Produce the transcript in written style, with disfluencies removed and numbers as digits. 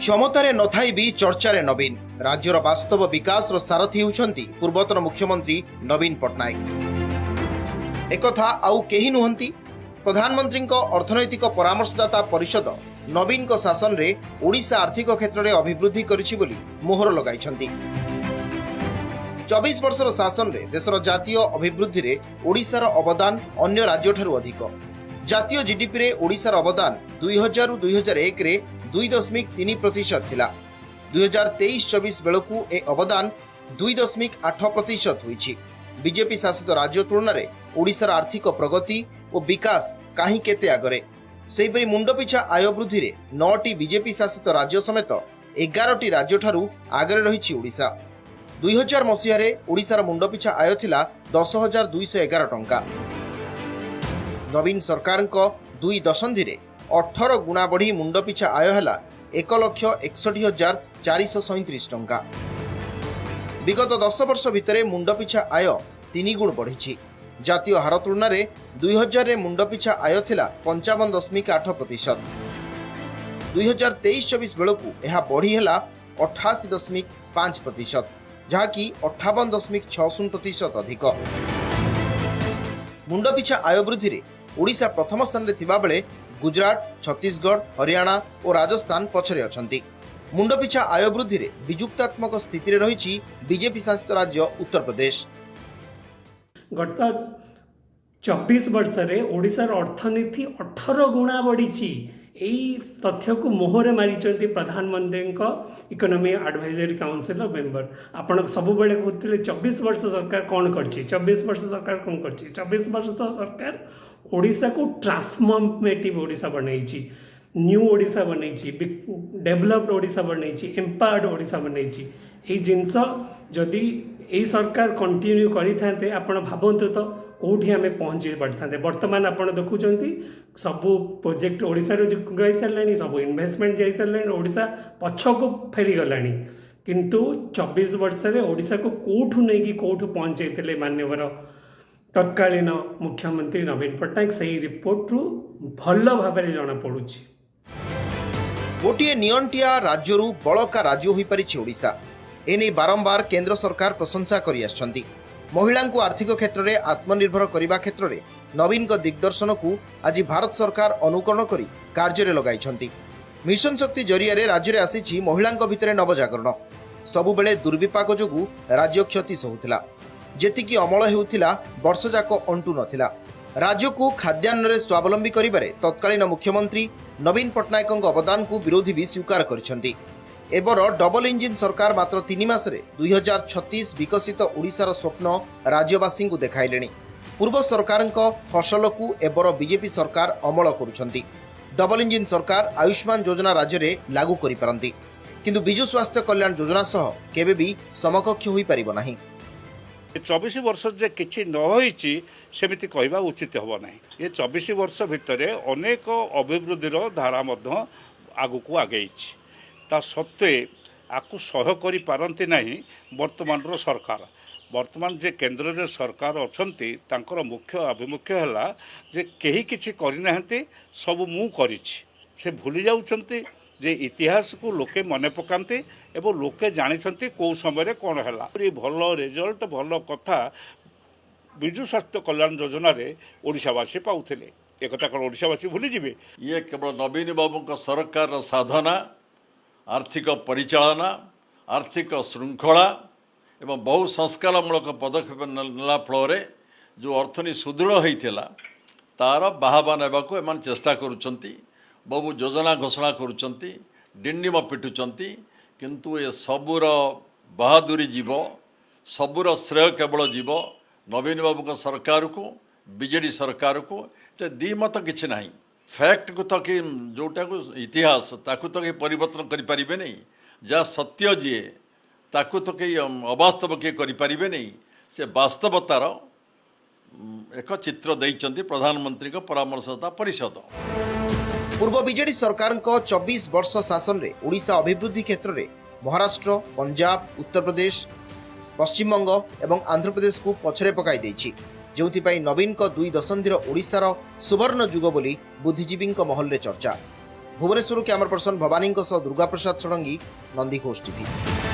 क्षमतारे नथाई भी चर्चारे नवीन राज्यर वास्तव विकास सारथी होउछंती पूर्वतन मुख्यमंत्री नवीन पट्टनायक। एकथा आउ केही नुहंती प्रधानमंत्री अर्थनैतिक परामर्शदाता परिषद नवीन शासन रे ओडिशा आर्थिक क्षेत्र में अभिवृद्धि करिछि बोली मोहर लगाइछंती। 24 वर्षर शासन रे देशर जातीय अभिवृद्धि रे ओडिशार अवदान अन्य राज्य ठारू अधिक। जातीय जीडीपी रे ओडिशार अवदान 2000 रु 2001 रे 2.3% थिला। 2023-24 बेलकू ए अवदान 2.8% होईछि। बीजेपी शासित राज्य तुलना रे ओडिशार आर्थिक प्रगति और विकास काहे केते आगरे। सेहिपरि मुंडपिछा आय वृद्धि रे 9टी बीजेपी शासित राज्य समेत 11टी राज्य ठारू आगरे रहिछि ओडिशा। 2000 मसीह रे ओडिशार मुंडपिछा आय थिला 10,211 टंका। नवीन सरकार दुई दशंधि रे 18 गुणा बढ़ी मुंडपिछा आय है 1,61,437 टंका। विगत 10 वर्ष भितर मुंडपिछा आय 3 गुण बढ़ी। जातीय हार तुलना रे 2000 रे मुंडपिछा आय थिला 55.8%। 2023-24 बेलकू यह बढ़ी है 88.5%, जहाँकि 58.60% अधिक। मुंडपिछा आय वृद्धि रे ओडिशा प्रथम स्थान रे थिबा बेले गुजरात, छत्तीसगढ़, हरियाणा और राजस्थान पछरे अछंती। मुंडपिछा आय वृद्धि रे विजुक्तात्मक स्थिति रे रहिछि बीजेपी शासित राज्य उत्तर प्रदेश। गत 24 वर्ष रे ओडिशार अर्थनीति 18 गुणा बढ़ी। यही तथ्य को मोहरे मारी प्रधानमंत्री इकोनॉमी एडवाइजरी काउंसिल मेंबर। आपण सब बेले कहते 24 वर्ष सरकार कौन कर 24 वर्ष सरकार कौन कर 24 वर्ष सरकार ओडिशा को ट्रांसफॉर्मेटिव ओडिशा बनई, न्यू ओडिशा बनई, डेवलप्ड ओडिशा बनई, एम्पावर्ड ओडिशा बनई। यही जिनस जदि यही सरकार कंटिन्यू करें आपण भावतु तो कौटी आम पहुँची पारि था। बर्तमान आपड़ देखुं सबू प्रोजेक्ट ओडिशा गई सारे, सब इन्वेस्टमेंट जा सारे, ओडिशा पछक फेरी गला। किंतु 24 वर्ष में ओडिशा को कौठू नहीं कौठू पहुँचे माननीय तत्कालीन मुख्यमंत्री नवीन पट्टनायक। से रिपोर्ट रु भल भाव जना पड़ू। गोटे नियंटिया राज्यरू बड़का राज्य हो पारिछि ओडिशा। एने बारंबार केंद्र सरकार प्रशंसा करि आछंती। महिला को आर्थिक क्षेत्र में आत्मनिर्भर करने क्षेत्र में नवीन दिग्दर्शन को आज भारत सरकार अनुकरण कर कार्य लगाई। मिशन शक्ति जरिया राज्य में आसी महिला भितर नवजागरण। सबुबले दुर्विपाक जोगु राज्य क्षति सहूला। जेतिकी अमल हेउथिला वर्ष जाक अंटु नथिला। राज्य को खाद्यान्न स्वावलंबी करिबारे तत्कालीन मुख्यमंत्री नवीन पट्टनायक अवदान को विरोधी भी स्वीकार करिसेंती। एबर डबल इंजिन सरकार मात्र 3 मासरे 2036 विकसित ओडिशार स्वप्न राज्यवासी को देखाइलेनी। पूर्व सरकार फसल को एबर बीजेपी सरकार अमल करुछंती। डबल इंजिन सरकार आयुष्मान योजना राज्य में लागू करि पारंती, किंतु बिजु स्वास्थ्य कल्याण योजना सह केबे भी समकक्ष होई परिबो नाही। 24 वर्ष जे किछि न होईची सेमिति कहवा उचित हो ना। ये 24 वर्ष भितर अनेक अभिवृद्धिर धारा मध्य आगुक आगेइछि। ता सत्वे आकु सह करि पारंती नाही वर्तमान सरकार। वर्तमान जे केंद्र रे सरकार अछंती तांकर मुख्य अभिमुख्य हला जे केही किछि करि नाहंती, सब मु करिछि। से भूली जाउछंती जे इतिहास को लोके मने पकांती एवं लोके जानिछंती को समय कौन है। भल रिजल्ट भल कथा विजु स्वास्थ्य कल्याण योजना रे ओडिशावासी पाउथिले। एक कौन ओडिशावासी भूली जिवे? ये केवल नवीन बाबू सरकार साधना, आर्थिक परिचालना, आर्थिक श्रृंखला एवं बहु संस्कारमूलक पदक्षेप नेला फल जो अर्थनी सुदृढ़ होता तार बाहाबा नेबाक एम चेष्टा करुचंती। बहु योजना घोषणा करुचंती, डिंडिम पिटुचंती, किंतु ये सबूर बहादुरी जीव, सबूर श्रेय केवल जीव नवीन बाबू सरकार को, बीजेडी सरकार को। तो द्विमत किसी ना। फैक्ट को तो कि जोटा को इतिहास ताकू तो कहीं परिवर्तन करें नहीं, जहाँ सत्य जी ताकू तो कहीं अवास्तव किए करें नहीं। से वास्तवतार एक चित्र देइचंती प्रधानमंत्री को परामर्शदाता परिषद। पूर्व बीजेडी सरकार 24 वर्ष शासन रे ओडिशा अभिवृद्धि क्षेत्र में महाराष्ट्र, पंजाब, उत्तर प्रदेश, पश्चिमबंग एवं आंध्र प्रदेश को पछरे पकाई देछि। जोथिपाई नवीन 2 दशंधिर ओडिशार सुवर्ण जुग बोली बुद्धिजीवी महल रे चर्चा। Bhubaneswar camera person Bhavani Durga Prasad Sarangi, Nandighosh TV.